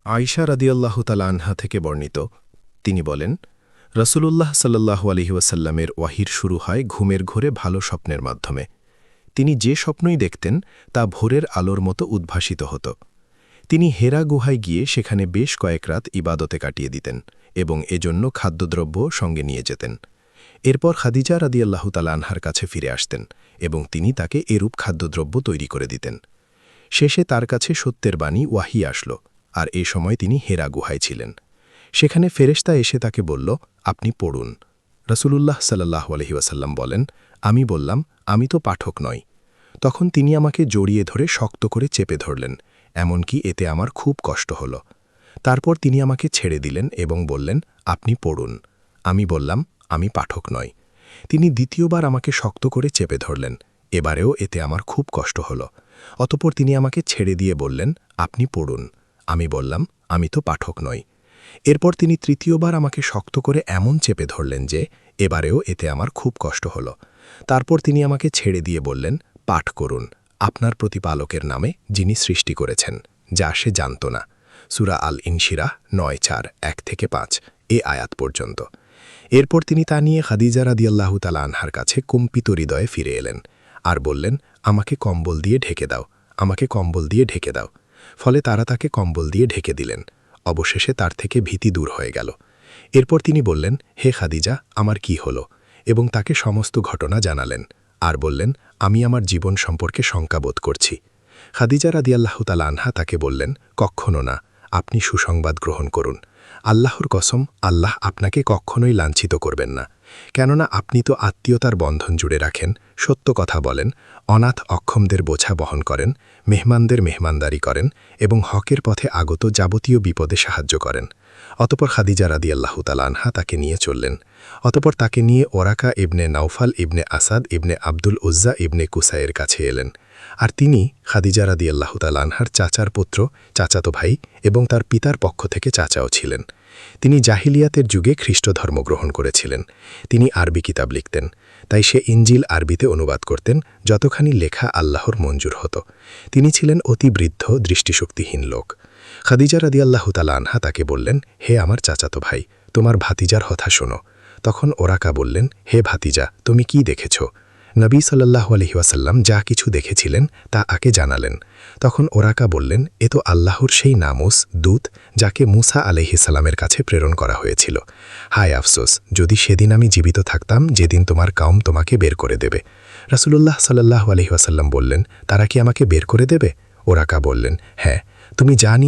আয়শা রাদিয়াল্লাহু তাআলা আনহা থেকে বর্ণিত, তিনি বলেন, রাসূলুল্লাহ সাল্লাল্লাহু আলাইহি ওয়াসাল্লামের ওয়াহির শুরু হয় ঘুমের ঘোরে ভালো স্বপ্নের মাধ্যমে। তিনি যে স্বপ্নই দেখতেন তা ভোরের আলোর মতো উদ্ভাসিত হতো। তিনি হেরা গুহায় গিয়ে সেখানে বেশ কয়েক রাত ইবাদতে কাটিয়ে দিতেন এবং এজন্য খাদ্যদ্রব্য সঙ্গে নিয়ে যেতেন। এরপর খাদিজা রাদিয়াল্লাহু তাআলা আনহার কাছে ফিরে আসতেন এবং তিনি তাকে এরূপ খাদ্যদ্রব্য তৈরি করে দিতেন। শেষে তার কাছে সত্যের বাণী ওয়াহি আসল, আর এ সময় তিনি হেরা গুহায় ছিলেন। সেখানে ফেরেশতা এসে তাকে বলল, আপনি পড়ুন। রাসূলুল্লাহ সাল্লাল্লাহু আলাইহি ওয়াসাল্লাম বলেন, আমি বললাম, আমি তো পাঠক নই। তখন তিনি আমাকে জড়িয়ে ধরে শক্ত করে চেপে ধরলেন, এমনকি এতে আমার খুব কষ্ট হল। তারপর তিনি আমাকে ছেড়ে দিলেন এবং বললেন, আপনি পড়ুন। আমি বললাম, আমি পাঠক নই। তিনি দ্বিতীয়বার আমাকে শক্ত করে চেপে ধরলেন, এবারেও এতে আমার খুব কষ্ট হল। অতঃপর তিনি আমাকে ছেড়ে দিয়ে বললেন, আপনি পড়ুন। আমি বললাম, আমি তো পাঠক নই। এরপর তিনি তৃতীয়বার আমাকে শক্ত করে এমন চেপে ধরলেন যে এবারেও এতে আমার খুব কষ্ট হল। তারপর তিনি আমাকে ছেড়ে দিয়ে বললেন, পাঠ করুন আপনার প্রতিপালকের নামে, যিনি সৃষ্টি করেছেন, যা সে জানত না। সূরা আল ইনশিরাহ ৯:৪ ১-৫ এ আয়াত পর্যন্ত। এরপর তিনি তা নিয়ে খাদিজা রাদিয়াল্লাহু তাআলা আনহার কাছে কম্পিত হৃদয়ে ফিরে এলেন আর বললেন, আমাকে কম্বল দিয়ে ঢেকে দাও, আমাকে কম্বল দিয়ে ঢেকে দাও। ফলে তারা তাকে কম্বল দিয়ে ঢেকে দিলেন। অবশেষে তার থেকে ভীতি দূর হয়ে গেল। এরপর তিনি বললেন, হে খাদিজা, আমার কি হলো, এবং তাকে সমস্ত ঘটনা জানালেন আর বললেন, আমি আমার জীবন সম্পর্কে শঙ্কাবোধ করছি। খাদিজা রাদিয়াল্লাহু তাআলা আনহা তাকে বললেন, কখনো না, আপনি সুসংবাদ গ্রহণ করুন। আল্লাহর কসম, আল্লাহ আপনাকে কখনোই লাঞ্ছিত করবেন না, কেননা আপনি তো আত্মীয়তার বন্ধন জুড়ে রাখেন, সত্য কথা বলেন, অনাথ অক্ষমদের বোঝা বহন করেন, মেহমানদের মেহমানদারি করেন এবং হকের পথে আগত যাবতীয় বিপদে সাহায্য করেন। অতপর খাদিজা রাদিয়াল্লাহু তাআলা আনহা তাকে নিয়ে চললেন। অতপর তাকে নিয়ে ওরাকা ইবনে নাওফাল ইবনে আসাদ ইবনে আব্দুল উজ্জা ইবনে কুসাইয়ের কাছে এলেন। আর তিনি খাদিজা রাদিয়াল্লাহু তাআলা আনহার চাচার পুত্র, চাচাতো ভাই এবং তার পিতার পক্ষ থেকে চাচাও ছিলেন। তিনি জাহিলিয়াতের যুগে খ্রিস্ট ধর্ম গ্রহণ করেছিলেন। তিনি আরবি কিতাব লিখতেন, তাই সে ইনজিল আরবিতে অনুবাদ করতেন, যতখানি লেখা আল্লাহর মঞ্জুর হতো। তিনি ছিলেন অতি বৃদ্ধ, দৃষ্টিশক্তিহীন লোক। খাদিজা রাদিয়াল্লাহু তাআলা আনহা তাকে বললেন, হে আমার চাচাতো ভাই, তোমার ভাতিজার কথা শোনো। তখন ওরাকা বললেন, হে ভাতিজা, তুমি কি দেখেছ? নবী সাল্লাল্লাহু আলাইহি ওয়াসাল্লাম যা কিছু দেখেছিলেন তা আকে জানালেন। তখন ওরাকা বললেন, এ তো আল্লাহর সেই নামুস দূত যাকে মূসা আলাইহিস সালামের কাছে প্রেরণ করা হয়েছিল। হায় আফসোস, যদি সেদিন আমি জীবিত থাকতাম, যেদিন তোমার কওম তোমাকে বের করে দেবে। রাসূলুল্লাহ সাল্লাল্লাহু আলাইহি ওয়াসাল্লাম বললেন, তারা কি আমাকে বের করে দেবে? ওরাকা বললেন, হ্যাঁ, তুমি জানি